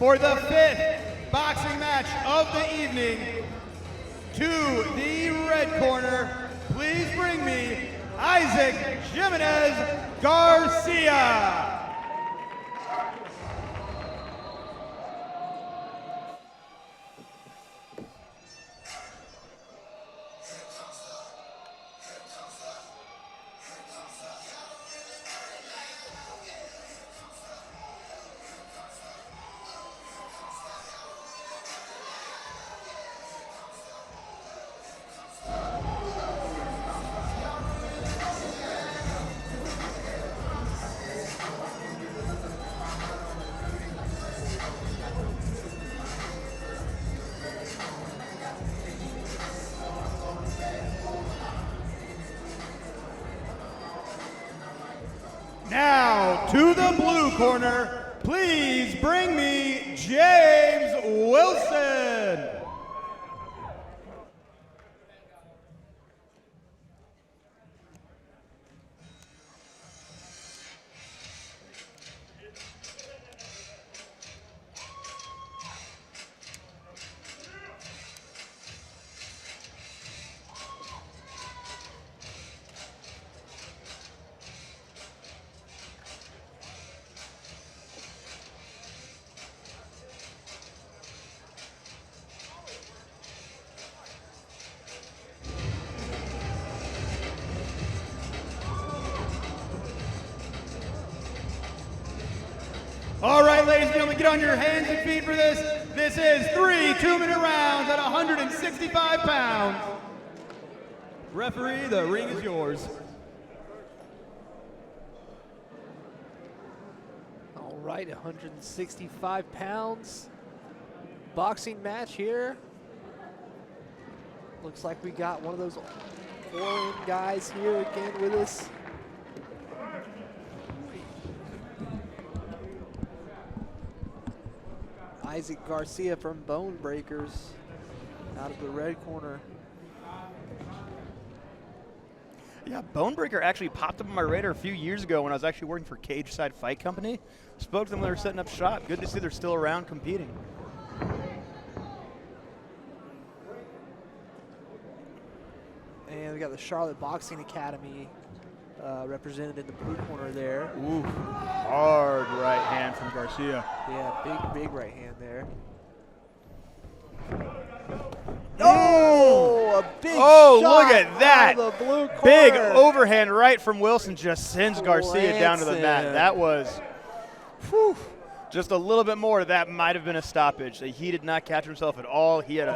for the 5th boxing match of the evening, to the red corner, please bring me Isaac Jimenez Garcia. Now, to the blue corner, please bring me James Wilson. All right, ladies and gentlemen, get on your hands and feet for this. This is 3 2-minute rounds at 165 pounds. Referee, the ring is yours. All right, 165 pounds. Boxing match here. Looks like we got one of those foreign guys here again with us. Isaac Garcia from Bone Breakers out of the red corner. Yeah, Bonebreaker actually popped up on my radar a few years ago when I was actually working for Cage Side Fight Company. Spoke to them when they were setting up shop. Good to see they're still around competing. And we got the Charlotte Boxing Academy represented in the blue corner there. Ooh, hard right hand from Garcia. Yeah, big right hand there. Oh, a big oh, shot look at that. out of the blue corner. Big overhand right from Wilson just sends Garcia down to the Lands mat. him. That was, whew, just a little bit more. That might have been a stoppage. He did not catch himself at all. He had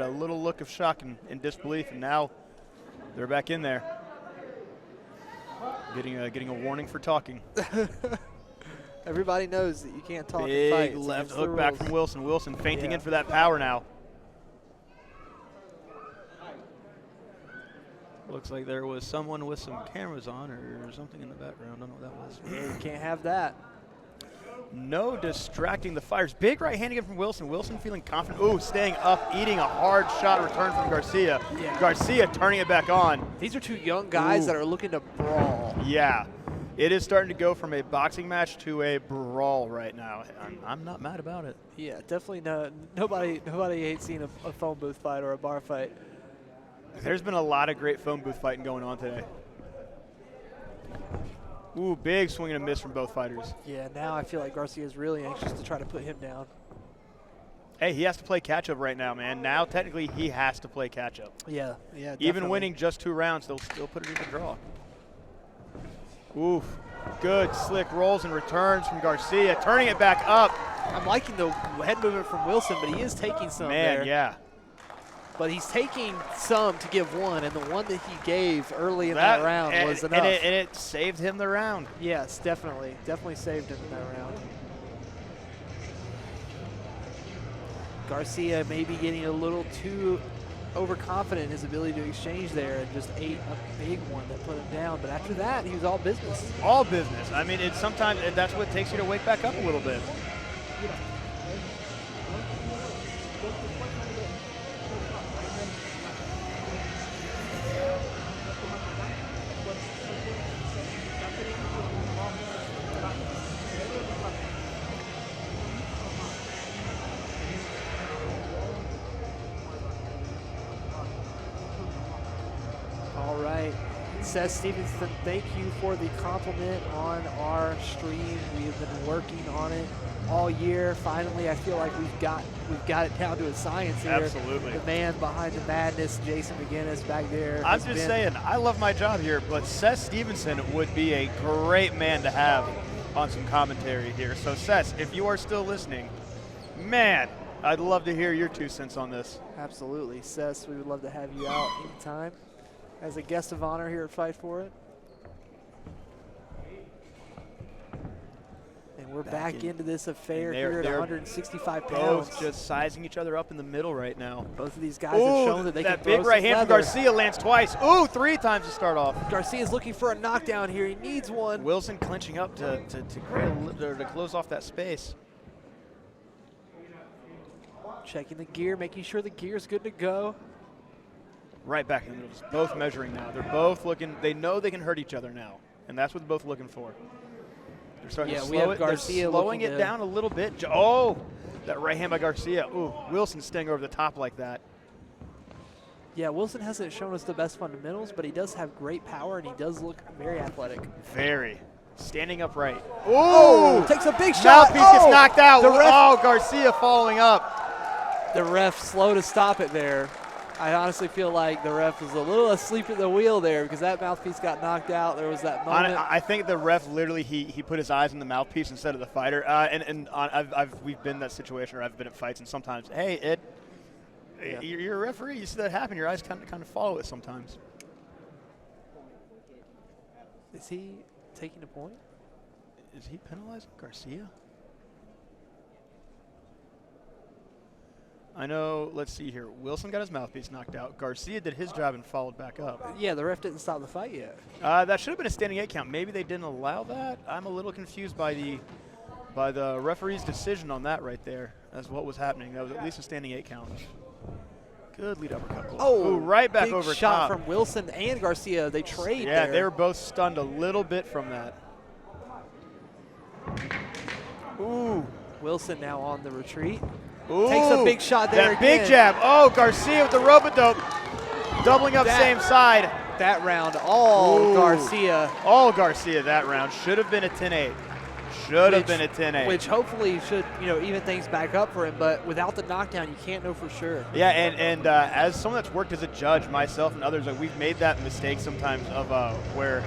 a little look of shock and disbelief, and now they're back in there. Getting a warning for talking. Everybody knows that you can't talk Big in fights. left It's hook the back rules. from Wilson. Wilson fainting Yeah. in for that power now. Looks like there was someone with some cameras on or something in the background. I don't know what that was. Yeah, you can't have that. No distracting the fires. Big right hand again from Wilson. Wilson feeling confident. Ooh, staying up, eating a hard shot return from Garcia. Yeah. Garcia turning it back on. These are two young guys Ooh. that are looking to brawl. Yeah. It is starting to go from a boxing match to a brawl right now. I'm not mad about it. Yeah, definitely nobody hates seeing a phone booth fight or a bar fight. There's been a lot of great phone booth fighting going on today. Ooh, big swing and a miss from both fighters. Yeah, now I feel like Garcia is really anxious to try to put him down. Hey, he has to play catch-up right now, man. Now, technically, he has to play catch-up. Yeah, definitely. Even winning just 2 rounds, they'll still put it in the draw. Oof. Good slick rolls and returns from Garcia, turning it back up. I'm liking the head movement from Wilson, but he is taking some Man, there. yeah. But he's taking some to give one, and the one that he gave early in that round was enough. And it saved him the round. Yes, definitely. Definitely saved him in that round. Garcia maybe getting a little too overconfident in his ability to exchange there and just ate a big one that put him down. But after that, he was all business. All business. I mean, it's sometimes that's what takes you to wake back up a little bit. tonight. Seth Stevenson, thank you for the compliment on our stream. We have been working on it all year. Finally, I feel like we've got it down to a science here. Absolutely. The man behind the madness, Jason McGinnis, back there. I'm just saying, I love my job here, but Seth Stevenson would be a great man to have on some commentary here. So, Seth, if you are still listening, man, I'd love to hear your 2 cents on this. Absolutely. Seth, we would love to have you out anytime as a guest of honor here at Fight For It. And we're back into this affair here at 165 pounds. Both just sizing each other up in the middle right now. Both of these guys have shown that they can throw that big right hand from leather. Garcia lands twice. Ooh, 3 times to start off. Garcia's looking for a knockdown here. He needs one. Wilson clinching up to close off that space. Checking the gear, making sure the gear's good to go. Right back in the middle. Just both measuring now. They're both looking. They know they can hurt each other now, and that's what they're both looking for. They're starting to slow it. Garcia they're slowing it down a little bit. Oh, that right hand by Garcia. Ooh, Wilson staying over the top like that. Yeah, Wilson hasn't shown us the best fundamentals, but he does have great power, and he does look very athletic. Very. Standing upright. Ooh! Oh, takes a big shot. Mouthpiece gets knocked out. Oh, Garcia following up. The ref slow to stop it there. I honestly feel like the ref was a little asleep at the wheel there because that mouthpiece got knocked out. There was that moment. I think the ref literally he put his eyes on the mouthpiece instead of the fighter. We've been in that situation, or I've been at fights, and sometimes, hey, Ed, you're a referee. You see that happen. Your eyes kind of follow it sometimes. Is he taking a point? Is he penalizing Garcia? I know, let's see here. Wilson got his mouthpiece knocked out. Garcia did his job and followed back up. Yeah, the ref didn't stop the fight yet. That should have been a standing 8 count. Maybe they didn't allow that. I'm a little confused by the referee's decision on that right there as what was happening. That was at least a standing 8 count. Good lead uppercut. Oh, ooh, right back big over shot top. from Wilson and Garcia. They trade Yeah, there. they were both stunned a little bit from that. Ooh. Wilson now on the retreat. Ooh, takes a big shot there that big jab. Oh, Garcia with the rope-a-dope. Doubling up same side. That round, all Garcia. All Garcia that round. Should have been a 10-8. Should have been a 10-8. Which hopefully should, even things back up for him. But without the knockdown, you can't know for sure. Yeah, and as someone that's worked as a judge, myself and others, we've made that mistake sometimes of where,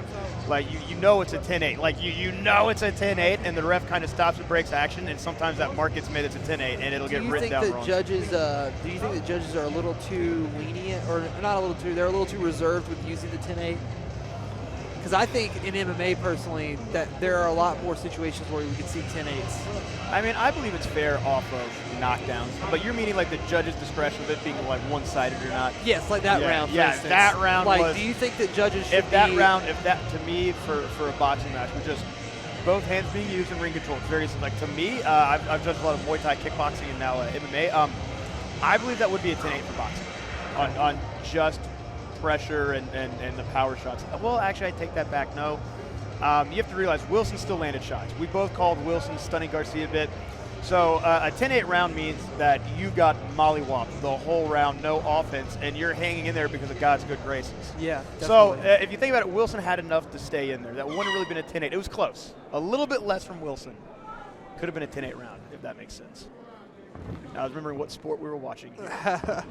like, you know it's a 10-8. Like, you know it's a 10-8, and the ref kind of stops and breaks action, and sometimes that mark gets made it's a 10-8, and it'll get written down wrong. Do you think that judges are a little too lenient, or not a little too, they're a little too reserved with using the 10-8? Because I think in MMA, personally, that there are a lot more situations where we could see 10-8s. I mean, I believe it's fair off of knockdowns, but you're meaning like the judge's discretion of it being like one-sided or not? Yes, like that round, for instance. That round was, do you think that judges should if that, to me, for a boxing match, was just both hands being used in ring control, it's very, like, to me, I've judged a lot of Muay Thai, kickboxing, and now MMA. I believe that would be a 10-8 for boxing on just pressure and the power shots. Well, actually, I take that back. No. You have to realize Wilson still landed shots. We both called Wilson stunning Garcia a bit. So a 10-8 round means that you got mollywopped the whole round, no offense, and you're hanging in there because of God's good graces. Yeah, definitely. So if you think about it, Wilson had enough to stay in there. That wouldn't have really been a 10-8. It was close. A little bit less from Wilson. Could have been a 10-8 round, if that makes sense. I was remembering what sport we were watching here.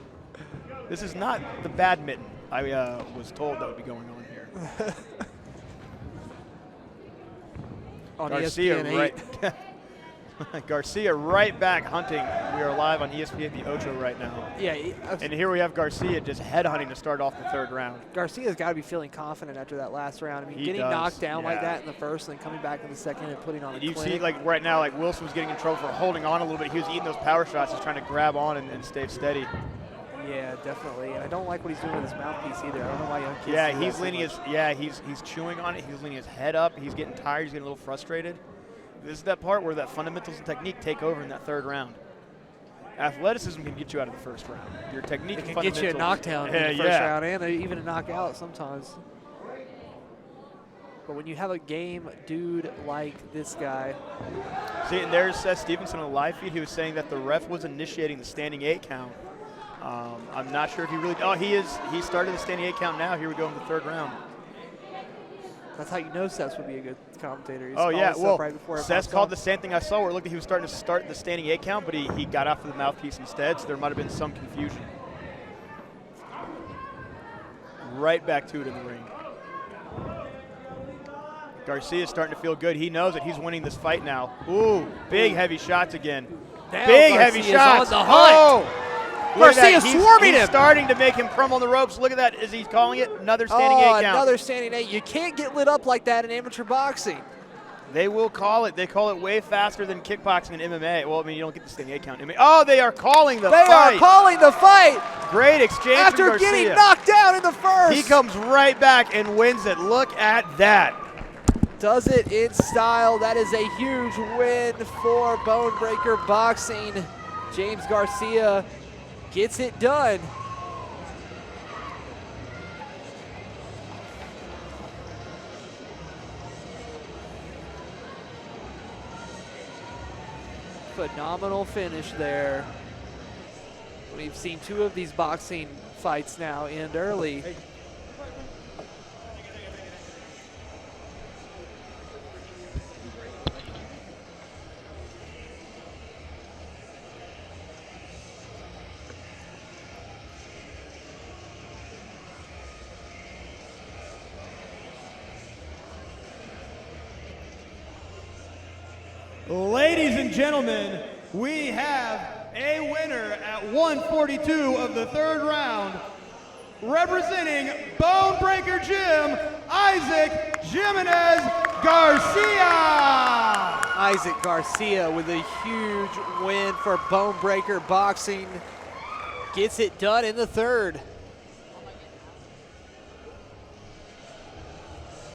This is not the badminton I was told that would be going on here. On Garcia ESPN right, Garcia right back hunting. We are live on ESPN the Ocho right now. Yeah, and here we have Garcia just headhunting to start off the third round. Garcia's got to be feeling confident after that last round. I mean, getting knocked down like that in the first and then coming back in the second and putting on a You clinic. see, like right now, like Wilson was getting in trouble for holding on a little bit. He was eating those power shots, just trying to grab on and stay steady. Yeah, definitely. And I don't like what he's doing with his mouthpiece either. I don't know why young kids do Yeah, that he's so leaning much. he's chewing on it. He's leaning his head up. He's getting tired. He's getting a little frustrated. This is that part where that fundamentals and technique take over in that third round. Athleticism can get you out of the first round. Your technique It and can get you a knockdown in the first round and even a knockout sometimes. But when you have a game dude like this guy. See, and there's Seth Stevenson on the live feed. He was saying that the ref was initiating the standing 8 count I'm not sure if he really. Oh, he is. He started the standing 8 count now. Here we go in the 3rd round. That's how you know Seth would be a good commentator. He's Oh yeah, well, right before it Seth pops called on. the same thing I saw where it looked like he was starting to start the standing 8 count, but he got off of the mouthpiece instead, so there might have been some confusion. Right back to it in the ring. Garcia is starting to feel good. He knows that he's winning this fight now. Ooh, big heavy shots again. Now Big heavy Garcia's shots. on the hunt. Oh! Look at that. Garcia swarming he's him. starting to make him crumble on the ropes. Look at that as he's calling it. Another standing 8 count. Another standing 8. You can't get lit up like that in amateur boxing. They will call it. They call it way faster than kickboxing and MMA. Well, I mean, you don't get the standing 8 count in MMA. Oh, they are calling the They fight. are calling the fight Great exchange from after Garcia. getting knocked down in the first. He comes right back and wins it. Look at that. Does it in style. That is a huge win for Bone Breaker Boxing. James Garcia gets it done. Phenomenal finish there. We've seen 2 of these boxing fights now end early. Ladies and gentlemen, we have a winner at 142 of the 3rd round. Representing Bone Breaker Gym, Isaac Jimenez Garcia. Isaac Garcia with a huge win for Bone Breaker Boxing. Gets it done in the 3rd.